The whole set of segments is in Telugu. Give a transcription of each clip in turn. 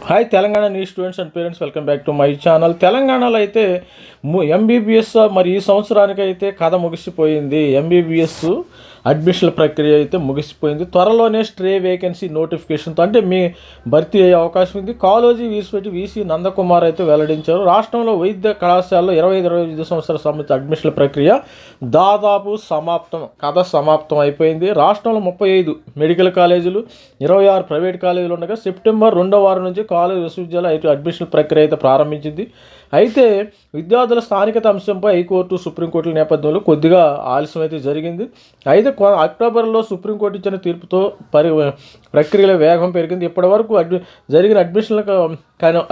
Hi Telangana new students and parents, welcome back to my channel. తెలంగాణలో అయితే ఎంబీబీఎస్ మరి ఈ సంవత్సరానికి అయితే కథ ముగిసిపోయింది. ఎంబీబీఎస్ అడ్మిషన్ల ప్రక్రియ అయితే ముగిసిపోయింది. త్వరలోనే స్ట్రే వేకెన్సీ నోటిఫికేషన్తో అంటే మీ భర్తీ అయ్యే అవకాశం ఉంది. కాలేజీ వీసీ నందకుమార్ అయితే వెల్లడించారు. రాష్ట్రంలో వైద్య కళాశాలలో 25 సంవత్సరాల సంబంధించిన అడ్మిషన్ల ప్రక్రియ దాదాపు సమాప్తం అయిపోయింది. రాష్ట్రంలో 35 మెడికల్ కాలేజీలు, 26 ప్రైవేట్ కాలేజీలు ఉండగా సెప్టెంబర్ 2వ వారం నుంచి కాలేజ్ విశ్వవిద్యాలయ అడ్మిషన్ ప్రక్రియ అయితే ప్రారంభించింది. అయితే విద్యార్థుల స్థానికత అంశంపై హైకోర్టు, సుప్రీంకోర్టుల నేపథ్యంలో కొద్దిగా ఆలస్యం అయితే జరిగింది. అయితే అక్టోబర్లో సుప్రీంకోర్టు ఇచ్చిన తీర్పుతో ప్రక్రియలో వేగం పెరిగింది. ఇప్పటివరకు జరిగిన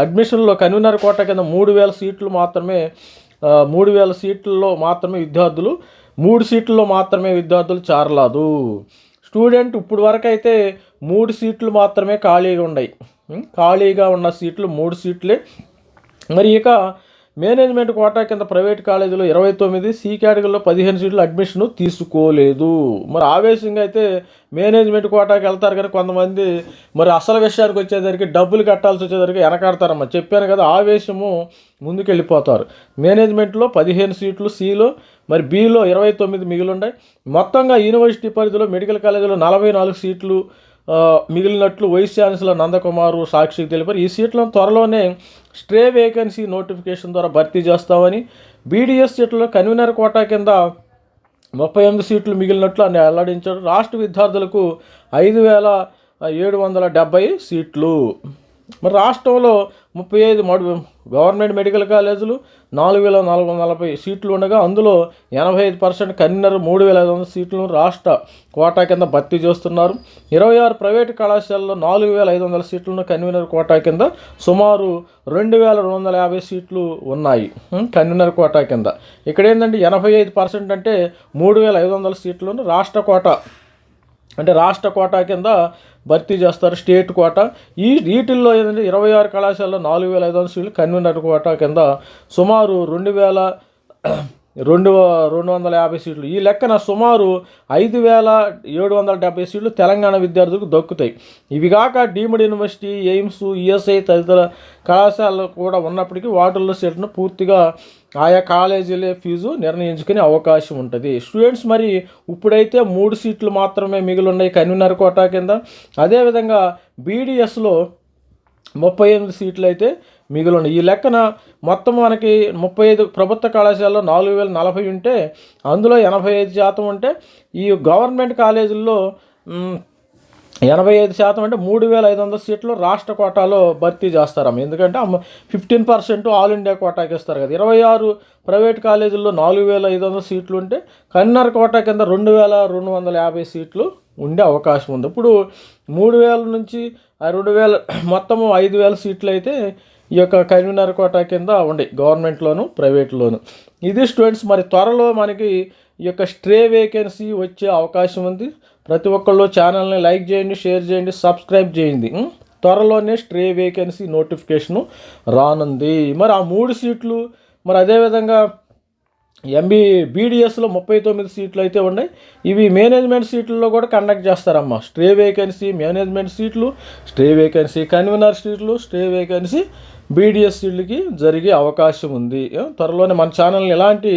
అడ్మిషన్లో కన్వీనర్ కోటా కింద 3,000 సీట్లు మాత్రమే 3,000 సీట్లలో మాత్రమే విద్యార్థులు 3 సీట్లలో మాత్రమే విద్యార్థులు చేరలేదు. స్టూడెంట్ ఇప్పుడు వరకు అయితే 3 సీట్లు మాత్రమే ఖాళీగా ఉన్నాయి. ఖాళీగా ఉన్న సీట్లు 3 సీట్లే. మరి ఇక మేనేజ్మెంట్ కోటా కింద ప్రైవేట్ కాలేజీలో 29, సి కేటగిరీలో 15 సీట్లు అడ్మిషన్ తీసుకోలేదు. మరి ఆవేశంగా అయితే మేనేజ్మెంట్ కోటాకి వెళ్తారు, కానీ కొంతమంది మరి అసలు విషయానికి వచ్చేసరికి డబ్బులు కట్టాల్సి వచ్చేసరికి వెనకాడతారమ్మా. చెప్పాను కదా, ఆవేశము ముందుకెళ్ళిపోతారు. మేనేజ్మెంట్లో 15 సీట్లు, సిలో మరి బిలో 29 మిగిలి ఉన్నాయి. మొత్తంగా యూనివర్సిటీ పరిధిలో మెడికల్ కాలేజీలో 44 సీట్లు మిగిలినట్లు వైస్ ఛాన్సలర్ నందకుమారు సాక్షికి తెలిపారు. ఈ సీట్లను త్వరలోనే స్ట్రే వేకెన్సీ నోటిఫికేషన్ ద్వారా భర్తీ చేస్తామని, బీడీఎస్ సీట్లలో కన్వీనర్ కోటా కింద 38 సీట్లు మిగిలినట్లు అని వెల్లడించారు. రాష్ట్ర విద్యార్థులకు 5,770 సీట్లు. మరి రాష్ట్రంలో 35 గవర్నమెంట్ మెడికల్ కాలేజీలు 4,440 సీట్లు ఉండగా అందులో 85% కన్వీనర్ 3,500 సీట్లను రాష్ట్ర కోటా కింద భర్తీ చేస్తున్నారు. 26 ప్రైవేటు కళాశాలలో 4,500 సీట్లను కన్వీనర్ కోటా కింద సుమారు 2,250 సీట్లు ఉన్నాయి కన్వీనర్ కోటా కింద. ఇక్కడ ఏంటంటే 85% అంటే 3,500 సీట్లను రాష్ట్ర కోటా కింద భర్తీ చేస్తారు, స్టేట్ కోటా. వీటిల్లో ఏంటంటే 26 కళాశాలలో 4,500 సీట్లు కన్వీనర్ కోటా కింద సుమారు 2,250 సీట్లు. ఈ లెక్కన సుమారు 5,770 సీట్లు తెలంగాణ విద్యార్థులకు దక్కుతాయి. ఇవి కాక డీమ్డ్ యూనివర్సిటీ, ఎయిమ్స్, ఈఎస్ఐ తదితర కళాశాలలు కూడా ఉన్నప్పటికీ వాటిల్లో సీట్లను పూర్తిగా ఆయా కాలేజీలే ఫీజు నిర్ణయించుకునే అవకాశం ఉంటుంది. స్టూడెంట్స్ మరి ఇప్పుడైతే 3 సీట్లు మాత్రమే మిగిలి ఉన్నాయి కన్వీనర్ కోటా కింద. అదేవిధంగా బీడీఎస్లో 38 సీట్లు అయితే మిగిలి ఉన్నాయి. ఈ లెక్కన మొత్తం మనకి 35 ప్రభుత్వ కళాశాలలో 4,040 ఉంటే అందులో 85% ఉంటే ఈ గవర్నమెంట్ కాలేజీల్లో 85% అంటే 3,500 సీట్లు రాష్ట్ర కోటాలో భర్తీ చేస్తారమ్మ. ఎందుకంటే 15% ఆల్ ఇండియా కోటాకి ఇస్తారు కదా. 26 ప్రైవేట్ కాలేజీల్లో 4,500 సీట్లు ఉంటే కన్వీనర్ కోటా కింద 2,250 సీట్లు ఉండే అవకాశం ఉంది. ఇప్పుడు 3,000 నుంచి 2,000 మొత్తము 5,000 సీట్లు అయితే ఈ యొక్క కన్వీనర్ కోటా కింద ఉన్నాయి గవర్నమెంట్లోను, ప్రైవేట్లోను. ఇది స్టూడెంట్స్, మరి త్వరలో మనకి ఈ యొక్క స్ట్రే వేకెన్సీ వచ్చే అవకాశం ఉంది. ప్రతి ఒక్కళ్ళు ఛానల్ని లైక్ చేయండి, షేర్ చేయండి, సబ్స్క్రైబ్ చేయండి. త్వరలోనే స్ట్రే వేకెన్సీ నోటిఫికేషను రానుంది. మరి ఆ 3 సీట్లు మరి అదేవిధంగా బీడీఎస్లో 39 సీట్లు అయితే ఉన్నాయి. ఇవి మేనేజ్మెంట్ సీట్లలో కూడా కండక్ట్ చేస్తారమ్మా. స్ట్రే వేకెన్సీ మేనేజ్మెంట్ సీట్లు, స్ట్రే వేకెన్సీ కన్వీనర్ సీట్లు, స్ట్రే వేకెన్సీ బీడీఎస్ సీట్లకి జరిగే అవకాశం ఉంది. త్వరలోనే మన ఛానల్ని ఇలాంటి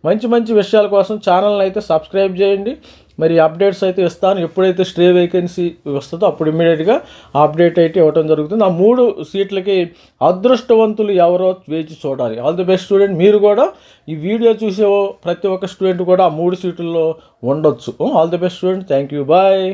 మంచి విషయాల కోసం ఛానల్ని అయితే సబ్స్క్రైబ్ చేయండి. మరి అప్డేట్స్ అయితే ఇస్తాను. ఎప్పుడైతే స్ట్రే వేకెన్సీ వస్తుందో అప్పుడు ఇమ్మీడియట్గా అప్డేట్ అయితే ఇవ్వడం జరుగుతుంది. ఆ 3 సీట్లకి అదృష్టవంతులు ఎవరో వేచి చూడాలి. All the best student. మీరు కూడా ఈ వీడియో చూసే ప్రతి ఒక్క స్టూడెంట్ కూడా ఆ 3 సీట్లలో ఉండొచ్చు. All the best student. Thank you. Bye.